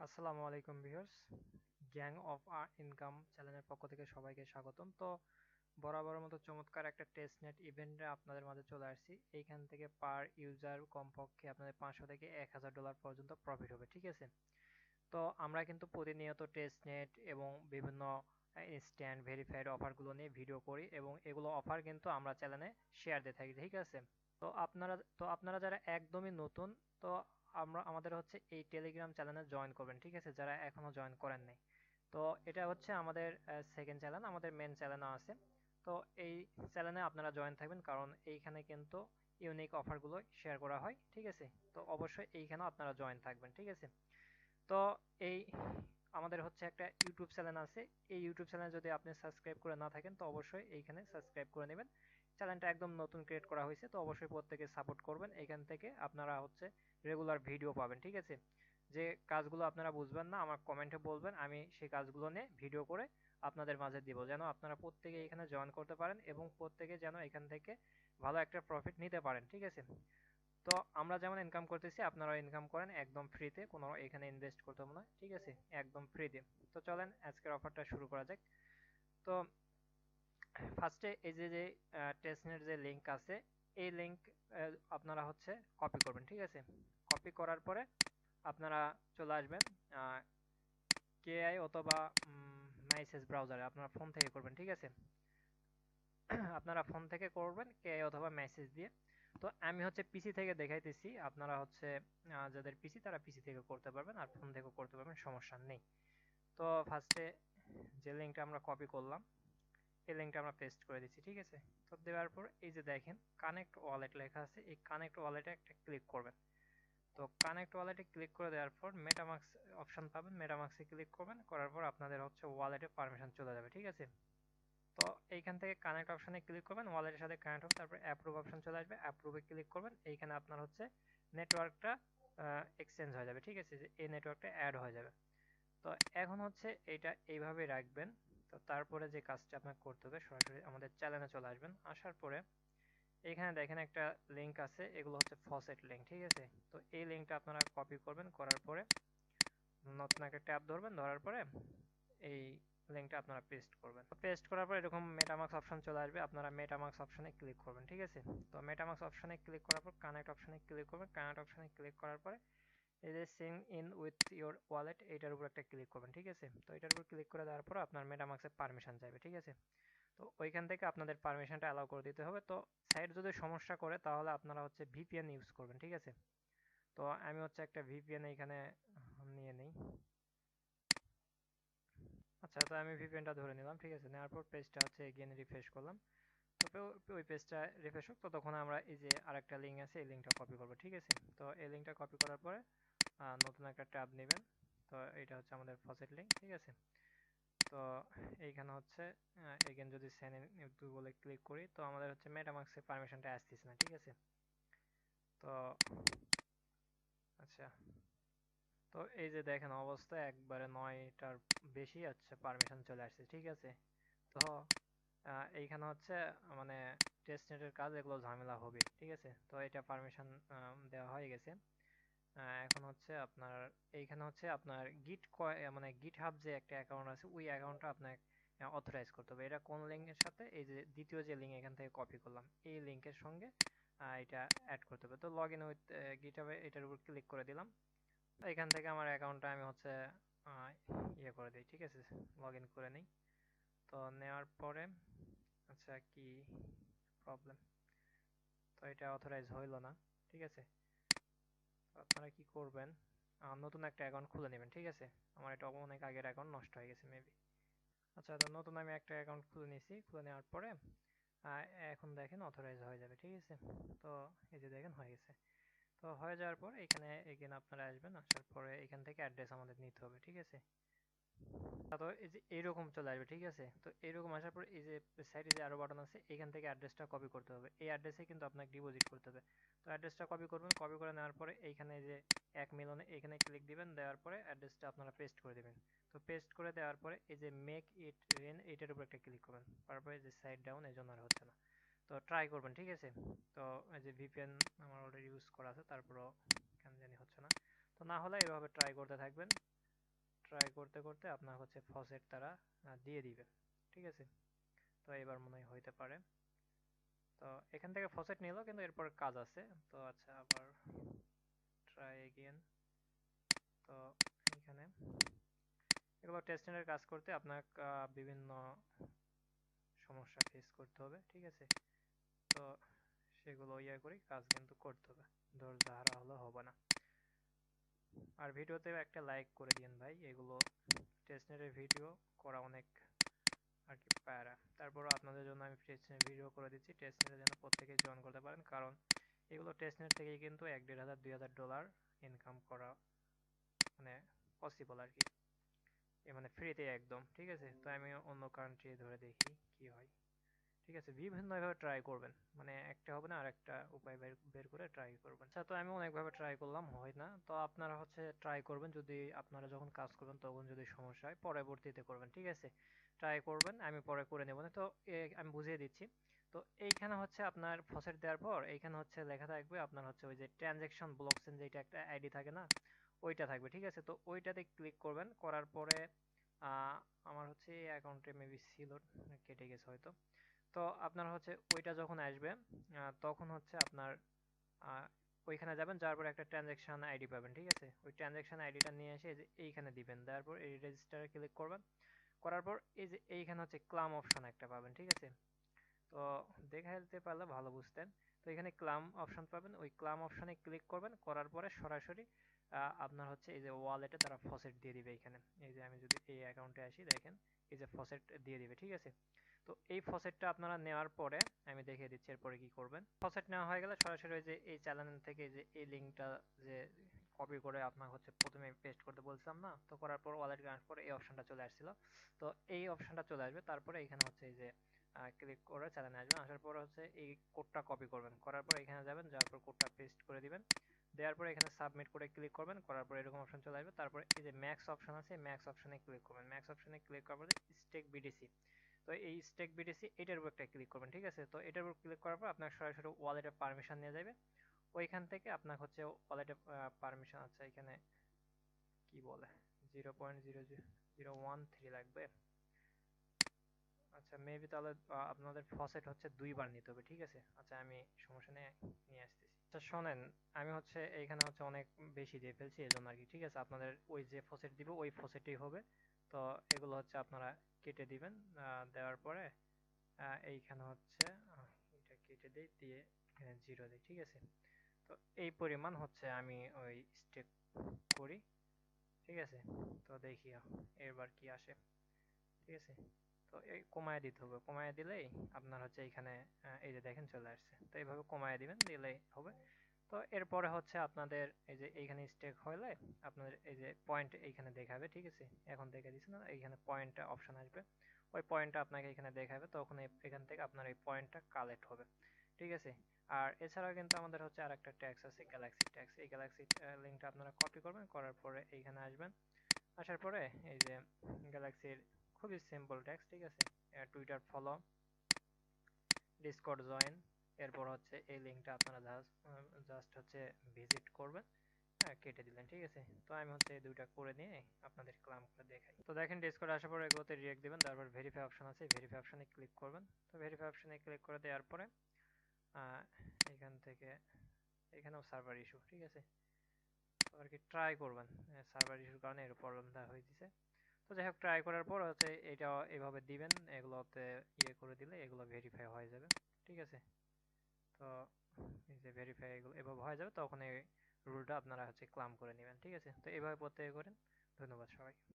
আসসালামু আলাইকুম viewers, gang of income চ্যানেলের পক্ষ থেকে সবাইকে স্বাগতম। তো বরাবরের মতো চমৎকার একটা টেস্ট নেট ইভেন্টে আপনাদের মাঝে চলে আসছি। এইখান থেকে পার ইউজার কমপক্ষে আপনাদের 500 থেকে $1000 পর্যন্ত প্রফিট হবে, ঠিক আছে? তো আমরা কিন্তু প্রতিনিয়ত টেস্ট নেট এবং বিভিন্ন ইনস্ট্যান্ট ভেরিফাইড অফারগুলো নিয়ে ভিডিও করি এবং এগুলো অফার কিন্তু আমরা চ্যানেলে শেয়ার দিয়ে থাকি, ঠিক আছে? তো আপনারা যারা একদমই নতুন, তো আমাদের হচ্ছে এই টেলিগ্রাম চ্যানেলে জয়েন করবেন, ঠিক আছে? যারা এখনো জয়েন করেন নাই। তো এটা হচ্ছে আমাদের সেকেন্ড চ্যানেল, আমাদের মেন চ্যানেলও আছে। তো এই চ্যানেলে আপনারা জয়েন থাকবেন, কারণ এইখানে কিন্তু ইউনিক অফারগুলো শেয়ার করা হয়, ঠিক আছে? তো অবশ্যই এইখানেও আপনারা জয়েন থাকবেন, ঠিক আছে? তো এই আমাদের হচ্ছে একটা ইউটিউব চ্যানেল আছে। এই ইউটিউব চ্যানেল যদি আপনি সাবস্ক্রাইব করে না থাকেন, তো অবশ্যই এইখানে সাবস্ক্রাইব করে নেবেন। চ্যানেলটা একদম নতুন ক্রিয়েট করা হয়েছে, তো অবশ্যই প্রত্যেকে সাপোর্ট করবেন। এখান থেকে আপনারা হচ্ছে রেগুলার ভিডিও পাবেন, ঠিক আছে? যে কাজগুলো আপনারা বুঝবেন না আমার কমেন্টে বলবেন, আমি সেই কাজগুলো নিয়ে ভিডিও করে আপনাদের মাঝে দিব, যেন আপনারা প্রত্যেকে এখানে জয়েন করতে পারেন এবং প্রত্যেকে যেন এখান থেকে ভালো একটা প্রফিট নিতে পারেন, ঠিক আছে? তো আমরা যেমন ইনকাম করতেছি আপনারাও ইনকাম করেন একদম ফ্রিতে, কোনো এখানে ইনভেস্ট করতে হবে না, ঠিক আছে? একদম ফ্রিতে। তো চলেন আজকের অফারটা শুরু করা যাক। তো ফার্স্টে এই যে যে টেস্টনেট যে লিংক আছে, এই লিংক আপনারা হচ্ছে কপি করবেন, ঠিক আছে? কপি করার পরে আপনারা চলে আসবেন কেআই অথবা মাইসেস ব্রাউজারে, আপনারা ফোন থেকে করবেন, ঠিক আছে? আপনারা ফোন থেকে করবেন কেআই অথবা মেসেজ দিয়ে। তো আমি হচ্ছে পিসি থেকে দেখাইতেছি, আপনারা হচ্ছে যাদের পিসি তারা পিসি থেকে করতে পারবেন, আর ফোন থেকেও করতে পারবেন, সমস্যা নেই। তো ফার্স্টে যে লিঙ্কটা আমরা কপি করলাম, এই লিঙ্কটা আমরা পেস্ট করে দিচ্ছি, ঠিক আছে? তো দেওয়ার পর এই যে দেখেন কানেক্ট ওয়ালেট লেখা আছে, এই কানেক্ট ওয়ালেটে একটা ক্লিক করবেন। তো কানেক্ট ওয়ালেটে ক্লিক করে দেওয়ার পর মেটামাক্স অপশন পাবেন, মেটামাক্সে ক্লিক করবেন, করার পর আপনাদের হচ্ছে ওয়ালেটে পারমিশন চলে যাবে, ঠিক আছে? তো এইখান থেকে কানেক্ট অপশনে ক্লিক করবেন, ওয়ালেটের সাথে কানেক্ট হবে, তারপর অ্যাপ্রুভ অপশন চলে আসবে, অ্যাপ্রুভে ক্লিক করবেন। এইখানে আপনার হচ্ছে নেটওয়ার্কটা এক্সচেঞ্জ হয়ে যাবে, ঠিক আছে? যে এই নেটওয়ার্কটা অ্যাড হয়ে যাবে। তো এখন হচ্ছে এটা এইভাবে রাখবেন। তো তারপরে যে কাজটা আপনার করতে হবে, সরাসরি আমাদের চ্যানেলে চলে আসবেন। আসার পরে এখানে দেখেন একটা লিঙ্ক আছে, এগুলো হচ্ছে ফসেট লিঙ্ক, ঠিক আছে? তো এই লিঙ্কটা আপনারা কপি করবেন, করার পরে নতুন একটা ট্যাব ধরবেন, ধরার পরে এই লিঙ্কটা আপনারা পেস্ট করবেন। পেস্ট করার পর এরকম মেটামাক্স অপশন চলে আসবে, আপনারা মেটামাক্স অপশনে ক্লিক করবেন, ঠিক আছে? তো মেটামাক্স অপশনে ক্লিক করার পর কানেক্ট অপশনে ক্লিক করবেন, কানেক্ট অপশনে ক্লিক করার পরে এই যে Singh in with your wallet, এইটার উপর একটা ক্লিক করবেন, ঠিক আছে? তো এটার উপর ক্লিক করে দেওয়ার পর আপনার মেটামাক্সের পারমিশন চাইবে, ঠিক আছে? তো ওইখান থেকে আপনাদের পারমিশনটা অ্যালাউ করে দিতে হবে। তো সাইট যদি সমস্যা করে তাহলে আপনারা হচ্ছে ভিপিএন ইউজ করবেন, ঠিক আছে? তো আমি হচ্ছে একটা ভিপিএন এইখানে নিয়ে নেই। আচ্ছা, তো আমি ভিপিএনটা ধরে নিলাম, ঠিক আছে? নেওয়ার পর পেজটা হচ্ছে এগেইন রিফ্রেশ করলাম। তবে ওই পেজটা রিফ্রেশ হোক, ততক্ষণ আমরা এই যে আরেকটা লিঙ্ক আছে, এই লিঙ্কটা কপি করবো, ঠিক আছে? তো এই লিঙ্কটা কপি করার পরে নতুন একটা ট্যাব নেবেন। তো এটা হচ্ছে আমাদের ফসেট লিঙ্ক, ঠিক আছে? তো এইখানে হচ্ছে এগেন যদি সাইন ইন বলে ক্লিক করি, তো আমাদের হচ্ছে মেটামাস্কের পারমিশনটা আসতেছে না, ঠিক আছে? তো আচ্ছা, তো এই যে দেখেন অবস্থা একবারে 9টার বেশি হচ্ছে পারমিশন চলে আসছে, ঠিক আছে? তো এইখানে হচ্ছে মানে টেস্ট নেটের কাজ, এগুলো ঝামেলা হবে, ঠিক আছে? তো এটা পারমিশন দেওয়া হয়ে গেছে। এখন হচ্ছে আপনার এইখানে হচ্ছে আপনার মানে গিট হাব যে একটা অ্যাকাউন্ট আছে, ওই অ্যাকাউন্টটা আপনার অথরাইজ করতে হবে। এটা কোন লিঙ্কের সাথে, এই যে দ্বিতীয় যে লিঙ্ক এখান থেকে কপি করলাম, এই লিঙ্কের সঙ্গে এটা অ্যাড করতে হবে। তো লগ ইন উইথ গিট হাবে এটার উপর ক্লিক করে দিলাম। তো এখান থেকে আমার অ্যাকাউন্টটা আমি হচ্ছে আহ, ইয়ে করে দিই, ঠিক আছে? লগ ইন করে নিই। তো নেওয়ার পরে আচ্ছা কি প্রবলেম, তো এটা অথরাইজ হইল না, ঠিক আছে? তো আপনারা কি করবেন, নতুন একটা অ্যাকাউন্ট খুলে নেবেন, ঠিক আছে? আমার এটা অনেক আগের অ্যাকাউন্ট, নষ্ট হয়ে গেছে মেবি। আচ্ছা, তো নতুন আমি একটা অ্যাকাউন্ট খুলে নিয়েছি, খুলে নেওয়ার পরে এখন দেখেন অথরাইজ হয়ে যাবে, ঠিক আছে? তো এই যে দেখেন হয়ে গেছে। তো হয়ে যাওয়ার পর এখানে এগেন আপনারা আসবেন, আসার পরে এখান থেকে অ্যাড্রেস আমাদের নিতে হবে, ঠিক আছে? তো এই যে এইরকম চলে আসবে, ঠিক আছে? তো এইরকম আসার পর এই যে সাইডে যে আরো বাটন আছে, এখান থেকে অ্যাড্রেসটা কপি করতে হবে, এই অ্যাড্রেসে কিন্তু আপনাকে ডিপোজিট করতে হবে। তো অ্যাড্রেসটা কপি করবেন, কপি করে নেওয়ার পরে এইখানে যে 1 মিলিয়নে এখানে ক্লিক দিবেন, দেওয়ার পরে অ্যাড্রেসটা আপনারা পেস্ট করে দিবেন। তো পেস্ট করে দেওয়ার পরে এই যে মেক ইট রেন, এইটার উপর একটা ক্লিক করবেন, তারপরে যে সাইড ডাউন, এই জন্য আর হচ্ছে না। তো ট্রাই করবেন, ঠিক আছে? তো এই যে ভিপিএন আমার অলরেডি ইউজ করা আছে, তারপরও কেন জানি হচ্ছে না। তো না হলে এইভাবে ট্রাই করতে থাকবেন। ট্রাই করতে করতে আপনার হচ্ছে ফসেট তারা দিয়ে দিবে, ঠিক আছে। তো এবার মনে হয় হইতে পারে। তো এখান থেকে ফসেট নিল, কিন্তু এরপর কাজ আছে। তো আচ্ছা, আবার ট্রাই এগেন। তো এখানে এগুলো টেস্টিংয়ের কাজ করতে আপনার বিভিন্ন সমস্যা ফেস করতে হবে, ঠিক আছে। তো সেগুলো ইয়ে করে কাজ কিন্তু করতে হবে, ধৈর্য হারা হলে হবে না। আর ভিডিওতে একটা লাইক করে দিন ভাই, এগুলো টেস্টনেটের ভিডিও করা অনেক আর কি প্যারা। তারপরও আপনাদের জন্য আমি টেস্টনেট ভিডিও করে দিচ্ছি, টেস্টনেটের জন্য প্রত্যেকেই জয়েন করতে পারেন, কারণ এগুলো টেস্টনেট থেকেই কিন্তু 1,500-2,000 ইনকাম করা মানে পসিবল আর কি, মানে ফ্রিতে একদম, ঠিক আছে। তো আমি অন্য কান্ট্রি ধরে দেখি কি হয়, ঠিক আছে। বিভিন্নভাবে ট্রাই করবেন, মানে একটা হবে না, আর একটা উপায় বের বের করে ট্রাই করবেন। আচ্ছা, তো আমি অনেকভাবে ট্রাই করলাম, হয় না। তো আপনারা হচ্ছে ট্রাই করবেন, যদি আপনারা যখন কাজ করবেন তখন যদি সমস্যা হয় পরবর্তীতে করবেন, ঠিক আছে। ট্রাই করবেন, আমি পরে করে নেব না। তো আমি বুঝিয়ে দিচ্ছি। তো এইখানে হচ্ছে আপনার ফসেট দেওয়ার পর এইখানে হচ্ছে লেখা থাকবে আপনার হচ্ছে ওই যে ট্রানজ্যাকশন ব্লকচেন, যেটা একটা আইডি থাকে না, ওইটা থাকবে, ঠিক আছে। তো ওইটাতে ক্লিক করবেন, করার পরে আমার হচ্ছে এই অ্যাকাউন্টে মেবি ছিল, কেটে গেছে হয়তো। তো আপনার হচ্ছে ওইটা যখন আসবে তখন হচ্ছে আপনার আহ, ওইখানে যাবেন, যাওয়ার পর একটা ট্রানজ্যাকশন আইডি পাবেন, ঠিক আছে। ওই ট্রানজ্যাকশন আইডিটা নিয়ে এসে এই যে এইখানে দিবেন, দেওয়ার পর এই রেজিস্টারে ক্লিক করবেন। করার পর এই যে এইখানে হচ্ছে ক্লাম অপশন একটা পাবেন, ঠিক আছে। তো দেখা যেতে পারলে ভালো বুঝতেন। তো এখানে ক্লাম অপশন পাবেন, ওই ক্লাম অপশনে ক্লিক করবেন, করার পরে সরাসরি আপনার হচ্ছে এই যে ওয়ালেটে তারা ফসেট দিয়ে দিবে এখানে। এই যে আমি যদি এই অ্যাকাউন্টে আসি, দেখেন এই যে ফসেট দিয়ে দিবে, ঠিক আছে। তো এই ফসেটটা আপনারা নেওয়ার পরে আমি দেখিয়ে দিচ্ছি এরপরে কি করবেন। ফসেট নেওয়া হয়ে গেলে সরাসরি ওই যে এই চ্যানেল থেকে যে এই লিঙ্কটা যে কপি করে আপনার হচ্ছে প্রথমে পেস্ট করতে বলছিলাম না, তো করার পর ওয়ালেট কানেক্ট করে এই অপশনটা চলে আসছিল। তো এই অপশনটা চলে আসবে, তারপরে এখানে হচ্ছে এই যে ক্লিক করে চ্যানেলে আসবেন, আসার পর হচ্ছে এই কোডটা কপি করবেন, করার পর এখানে যাবেন, যাওয়ার পর কোডটা পেস্ট করে দিবেন, দেওয়ার পরে এখানে সাবমিট করে ক্লিক করবেন, করার পর এরকম অপশন চলে আসবে। তারপরে এই যে ম্যাক্স অপশন আছে, ম্যাক্স অপশনে ক্লিক করবেন, ম্যাক্স অপশনে ক্লিক করার পরে স্টেক বিটিসি। তো এই স্টেক বিটিসি এটার উপর একটা ক্লিক করবেন, ঠিক আছে। তো এটার উপর ক্লিক করার পর আপনার সরাসরি ওয়ালেটে পারমিশন নিয়ে যাবে। ওইখান থেকে আপনার হচ্ছে ওয়ালেটে পারমিশন আছে এখানে, কি বলে 0.0001 লাগবে। আচ্ছা, মেবি তাহলে আপনাদের ফসেট হচ্ছে 2 বার নিতে হবে, ঠিক আছে। আচ্ছা, আমি সমস্যা নিয়ে নিয়ে আসতেছি। আচ্ছা শোনেন, আমি হচ্ছে এইখানে হচ্ছে অনেক বেশি দিয়ে ফেলছি এজন্য আর কি, ঠিক আছে। আপনাদের ওই যে ফসেট দিব ওই ফসেটই হবে। তো এগুলো হচ্ছে আপনারা কেটে দিবেন, দেওয়ার পরে এইখানে হচ্ছে এটা কেটে দিই, দিয়ে এখানে 0 দিই, ঠিক আছে। তো এই পরিমাণ হচ্ছে আমি ওই স্টেক করি, ঠিক আছে। তো দেখি এবার কি আসে, ঠিক আছে। তো এই কমায় দিতে হবে, কমায় দিলেই আপনার হচ্ছে এইখানে এই যে দেখেন চলে আসছে। তো এইভাবে কমায় দিবেন, দিলেই হবে। তো এরপরে হচ্ছে আপনাদের এই যে এইখানে স্টেক হলে আপনাদের এই যে পয়েন্ট এইখানে দেখাবে, ঠিক আছে। এখন দেখে দিচ্ছে না, এইখানে পয়েন্টটা অপশন আসবে, ওই পয়েন্টটা আপনাকে এখানে দেখাবে, তখন এখান থেকে আপনার এই পয়েন্টটা কালেক্ট হবে, ঠিক আছে। আর এছাড়াও কিন্তু আমাদের হচ্ছে আরেকটা ট্যাক্স আছে, গ্যালাক্সি ট্যাক্স। এই গ্যালাক্সি লিঙ্কটা আপনারা কপি করবেন, করার পরে এইখানে আসবেন, আসার পরে এই যে গ্যালাক্সির খুবই সিম্পল ট্যাক্স, ঠিক আছে। টুইটার ফলো, ডিসকর্ড জয়েন, এরপর হচ্ছে এই লিঙ্কটা আপনারা জাস্ট হচ্ছে ভিজিট করবেন, হ্যাঁ কেটে দিলেন, ঠিক আছে। তো আমি হচ্ছে এই দুইটা করে নিয়ে আপনাদের ক্লাম করে দেখাই। তো দেখেন ডিসকর্ড আসার পরে এগুলোতে রিয়েক্ট দিবেন, তারপর ভেরিফাই অপশন আছে, ভেরিফাই অপশনে ক্লিক করবেন। তো ভেরিফাই অপশনে ক্লিক করে দেওয়ার পরে এখান থেকে এখানেও সার্ভার ইস্যু, ঠিক আছে। তো আর কি ট্রাই করবেন, সার্ভার ইস্যুর কারণে এর প্রবলেমটা হয়েছে। তো যাই হোক, ট্রাই করার পর হচ্ছে এটা এভাবে দিবেন, এগুলোতে ইয়ে করে দিলে এগুলো ভেরিফাই হয়ে যাবে, ঠিক আছে। তো এই যে ভেরিফাই এগুলো এভাবে হয়ে যাবে, তখন এই রুলটা আপনারা হচ্ছে ক্লাম করে নেবেন, ঠিক আছে। তো এইভাবে প্রত্যেকে করেন। ধন্যবাদ সবাই।